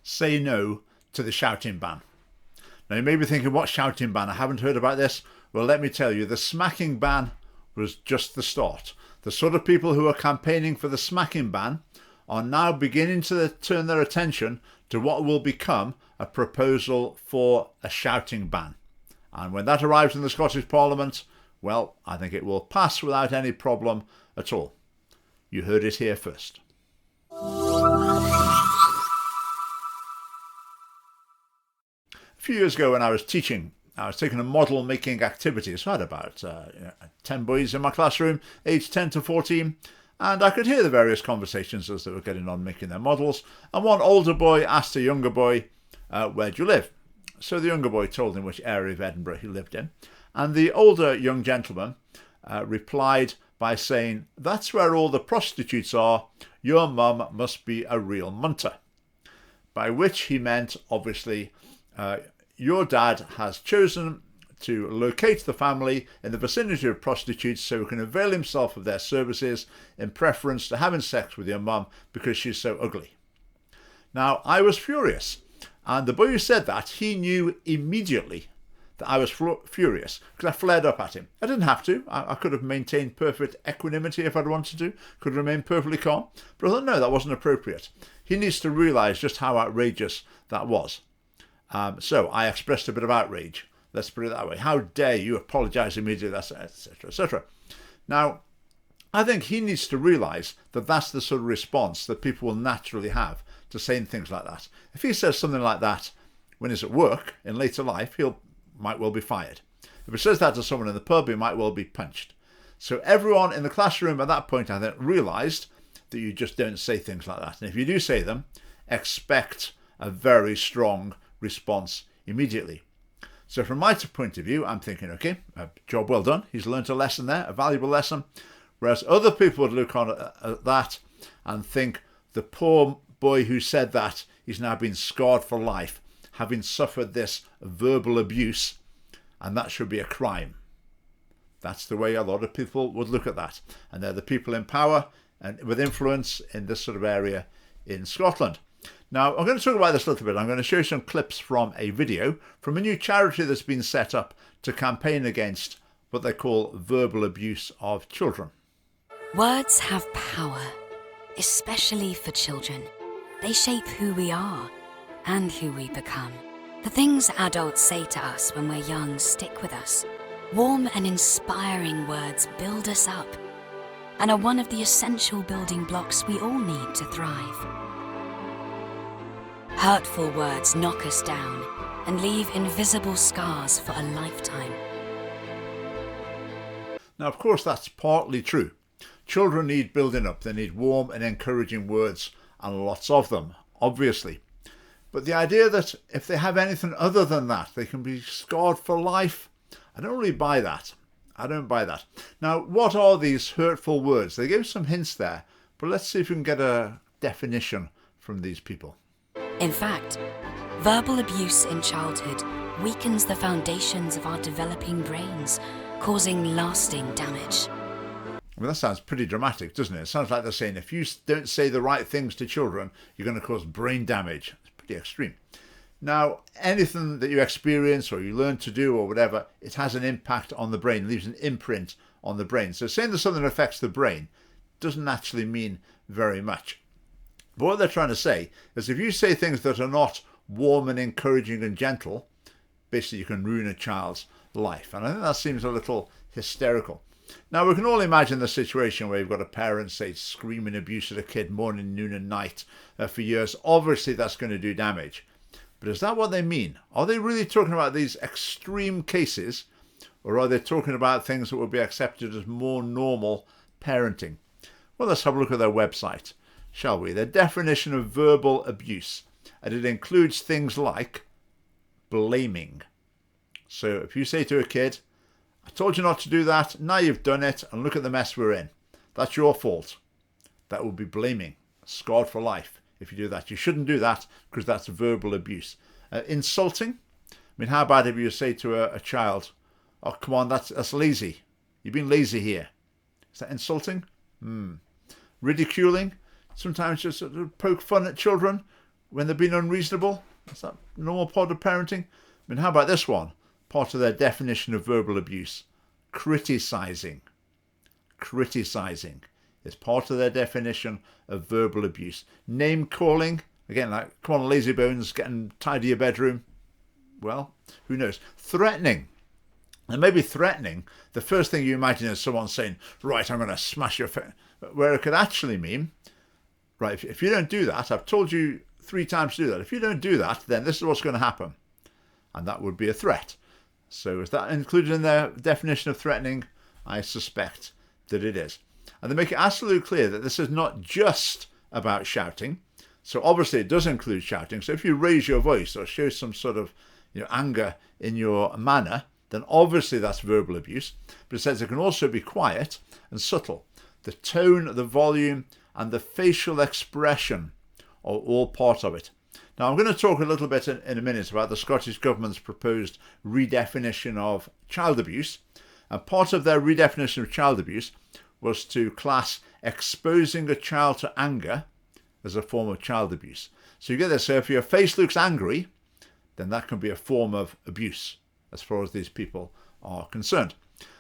say no to the shouting ban. Now you may be thinking, what shouting ban? I haven't heard about this. Well, let me tell you, the smacking ban was just the start. The sort of people who are campaigning for the smacking ban are now beginning to turn their attention to what will become a proposal for a shouting ban. And when that arrives in the Scottish Parliament, well, I think it will pass without any problem at all. You heard it here first. A few years ago when I was teaching, I was taking a model making activity. So I had about 10 boys in my classroom, aged 10 to 14, and I could hear the various conversations as they were getting on making their models. And one older boy asked a younger boy, where do you live? So the younger boy told him which area of Edinburgh he lived in. And the older young gentleman replied by saying, that's where all the prostitutes are. Your mum must be a real munter. By which he meant, obviously, your dad has chosen to locate the family in the vicinity of prostitutes so he can avail himself of their services in preference to having sex with your mum because she's so ugly. Now, I was furious. And the boy who said that, he knew immediately that I was furious because I flared up at him. I didn't have to. I could have maintained perfect equanimity if I'd wanted to, could remain perfectly calm. But I thought, no, that wasn't appropriate. He needs to realise just how outrageous that was. So I expressed a bit of outrage. Let's put it that way. How dare you apologise immediately, etc., etc. Now, I think he needs to realise that that's the sort of response that people will naturally have to saying things like that. If he says something like that when he's at work in later life, might well be fired. If he says that to someone in the pub, he might well be punched. So everyone in the classroom at that point, I think, realised that you just don't say things like that. And if you do say them, expect a very strong response immediately. So from my point of view, I'm thinking, okay, a job well done. He's learnt a lesson there, a valuable lesson. Whereas other people would look on at that and think the poor boy who said that, he's now been scarred for life, having suffered this verbal abuse, and that should be a crime. That's the way a lot of people would look at that. And they're the people in power and with influence in this sort of area in Scotland. Now, I'm going to talk about this a little bit. I'm going to show you some clips from a video from a new charity that's been set up to campaign against what they call verbal abuse of children. Words have power, especially for children. They shape who we are and who we become. The things adults say to us when we're young stick with us. Warm and inspiring words build us up and are one of the essential building blocks we all need to thrive. Hurtful words knock us down and leave invisible scars for a lifetime. Now, of course, that's partly true. Children need building up. They need warm and encouraging words, and lots of them, obviously. But the idea that if they have anything other than that, they can be scarred for life, I don't really buy that. I don't buy that. Now, what are these hurtful words? They gave some hints there, but let's see if we can get a definition from these people. In fact, verbal abuse in childhood weakens the foundations of our developing brains, causing lasting damage. Well, that sounds pretty dramatic, doesn't it? It sounds like they're saying if you don't say the right things to children, you're going to cause brain damage. It's pretty extreme. Now, anything that you experience or you learn to do or whatever, it has an impact on the brain, leaves an imprint on the brain. So saying that something affects the brain doesn't actually mean very much. But what they're trying to say is if you say things that are not warm and encouraging and gentle, basically you can ruin a child's life. And I think that seems a little hysterical. Now, we can all imagine the situation where you've got a parent, say, screaming abuse at a kid morning, noon and night for years. Obviously, that's going to do damage. But is that what they mean? Are they really talking about these extreme cases, or are they talking about things that would be accepted as more normal parenting? Well, let's have a look at their website, shall we? Their definition of verbal abuse, and it includes things like blaming. So if you say to a kid, I told you not to do that, now you've done it, and look at the mess we're in. That's your fault. That would be blaming, scarred for life if you do that. You shouldn't do that because that's verbal abuse. Insulting. I mean, how bad if you say to a child, oh, come on, that's lazy. You've been lazy here. Is that insulting? Ridiculing. Sometimes just sort of poke fun at children. when they're being unreasonable? Is that normal part of parenting? I mean, how about this one? Part of their definition of verbal abuse. Criticizing. Criticizing is part of their definition of verbal abuse. Name calling, again, like, come on, lazy bones, get and tidy your bedroom. Well, who knows? Threatening. And maybe threatening, the first thing you imagine is someone saying, right, I'm going to smash your face. Where it could actually mean, right, if you don't do that, I've told you 3 times to do that. If you don't do that, then this is what's going to happen. And that would be a threat. So is that included in their definition of threatening? I suspect that it is. And they make it absolutely clear that this is not just about shouting. So obviously it does include shouting. So if you raise your voice or show some sort of anger in your manner, then obviously that's verbal abuse. But it says it can also be quiet and subtle. The tone, the volume, and the facial expression are all part of it. Now, I'm going to talk a little bit in a minute about the Scottish Government's proposed redefinition of child abuse. And part of their redefinition of child abuse was to class exposing a child to anger as a form of child abuse. So you get this, so if your face looks angry, then that can be a form of abuse as far as these people are concerned.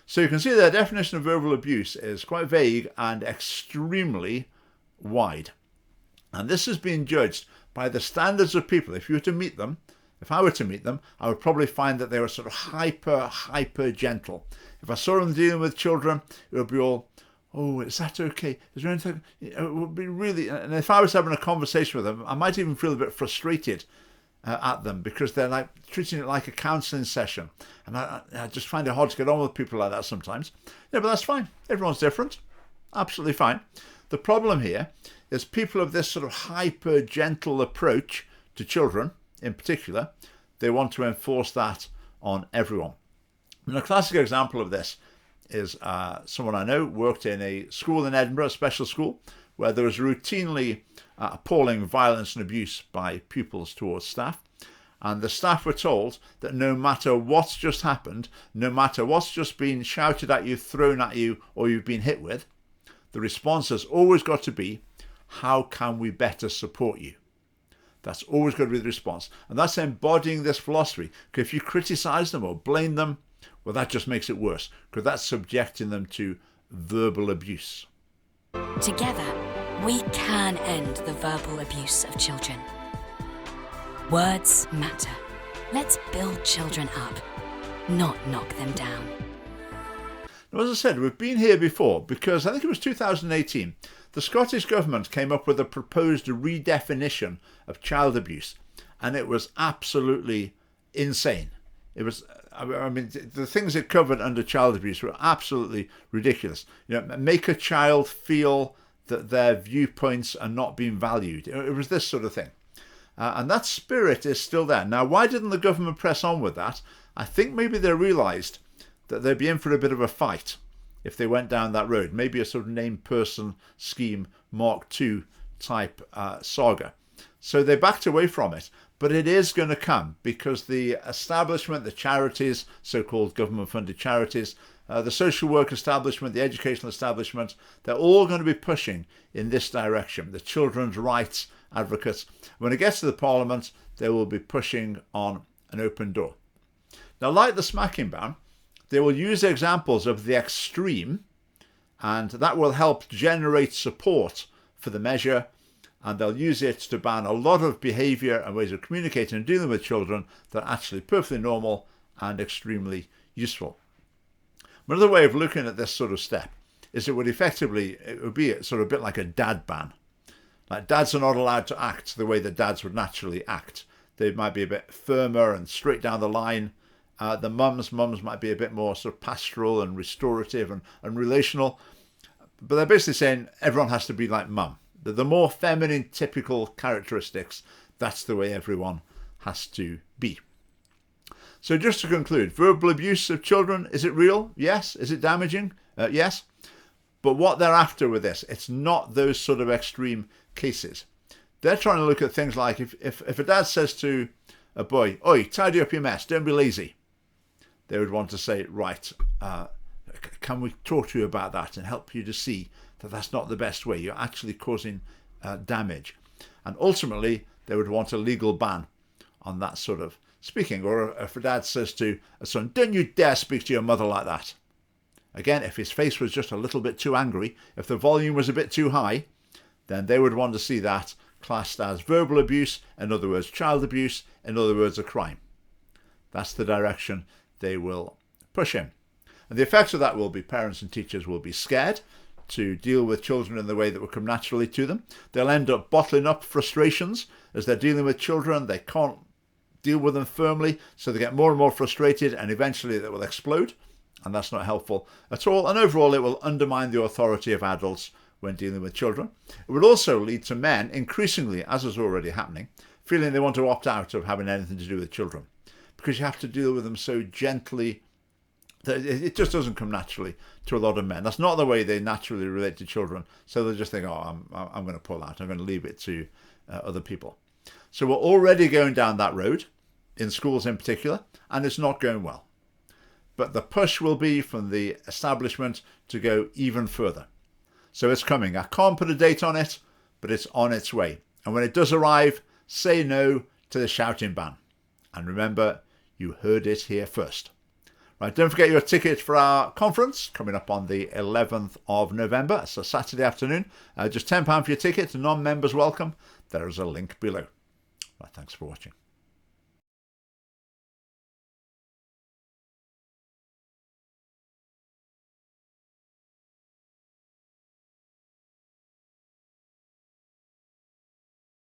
So you can see their definition of verbal abuse is quite vague and extremely wide. And this is being judged by the standards of people. If you were to meet them, if I were to meet them, I would probably find that they were sort of hyper gentle. If I saw them dealing with children, it would be all, oh, is that okay? Is there anything? It would be really, and if I was having a conversation with them, I might even feel a bit frustrated at them because they're like treating it like a counselling session. And I just find it hard to get on with people like that sometimes. Yeah, but that's fine. Everyone's different. Absolutely fine. The problem here is people of this sort of hyper gentle approach to children in particular, they want to enforce that on everyone. And a classic example of this is someone I know worked in a school in Edinburgh, a special school, where there was routinely appalling violence and abuse by pupils towards staff. And the staff were told that no matter what's just happened, no matter what's just been shouted at you, thrown at you, or you've been hit with, the response has always got to be, how can we better support you? That's always got to be the response. And that's embodying this philosophy. Because if you criticize them or blame them, well, that just makes it worse, because that's subjecting them to verbal abuse. Together, we can end the verbal abuse of children. Words matter. Let's build children up, not knock them down. Now, as I said, we've been here before because I think it was 2018. The Scottish Government came up with a proposed redefinition of child abuse, and it was absolutely insane. It was, I mean, the things it covered under child abuse were absolutely ridiculous. Make a child feel that their viewpoints are not being valued. It was this sort of thing. And that spirit is still there. Now, why didn't the government press on with that? I think maybe they realised that they'd be in for a bit of a fight if they went down that road. Maybe a sort of named person scheme Mark II type saga. So they backed away from it. But it is going to come because the establishment, the charities, so-called government-funded charities, the social work establishment, the educational establishment, they're all going to be pushing in this direction. The children's rights advocates. When it gets to the Parliament, they will be pushing on an open door. Now, like the smacking ban, they will use examples of the extreme, and that will help generate support for the measure, and they'll use it to ban a lot of behaviour and ways of communicating and dealing with children that are actually perfectly normal and extremely useful. Another way of looking at this sort of step is it would be sort of a bit like a dad ban. Like, dads are not allowed to act the way that dads would naturally act. They might be a bit firmer and straight down the line. The mums might be a bit more sort of pastoral and restorative and relational. But they're basically saying everyone has to be like mum. The more feminine typical characteristics, that's the way everyone has to be. So just to conclude, verbal abuse of children, is it real? Yes. Is it damaging? Yes. But what they're after with this, it's not those sort of extreme cases. They're trying to look at things like if a dad says to a boy, "Oi, tidy up your mess, don't be lazy," they would want to say, right, can we talk to you about that and help you to see that that's not the best way? You're actually causing damage. And ultimately, they would want a legal ban on that sort of speaking. Or if a dad says to a son, don't you dare speak to your mother like that. Again, if his face was just a little bit too angry, if the volume was a bit too high, then they would want to see that classed as verbal abuse, in other words, child abuse, in other words, a crime. That's the direction they will push him. And the effects of that will be parents and teachers will be scared to deal with children in the way that would come naturally to them. They'll end up bottling up frustrations as they're dealing with children. They can't deal with them firmly, so they get more and more frustrated, and eventually they will explode. And that's not helpful at all. And overall, it will undermine the authority of adults when dealing with children. It would also lead to men increasingly, as is already happening, feeling they want to opt out of having anything to do with children, because you have to deal with them so gently that it just doesn't come naturally to a lot of men. That's not the way they naturally relate to children. So they just think, oh, I'm going to pull out. I'm going to leave it to other people. So we're already going down that road, in schools in particular, and it's not going well. But the push will be from the establishment to go even further. So it's coming. I can't put a date on it, but it's on its way. And when it does arrive, say no to the shouting ban. And remember, you heard it here first. Right, don't forget your ticket for our conference coming up on the 11th of November. It's a Saturday afternoon. Just £10 for your ticket. Non-members welcome. There is a link below. Right, thanks for watching.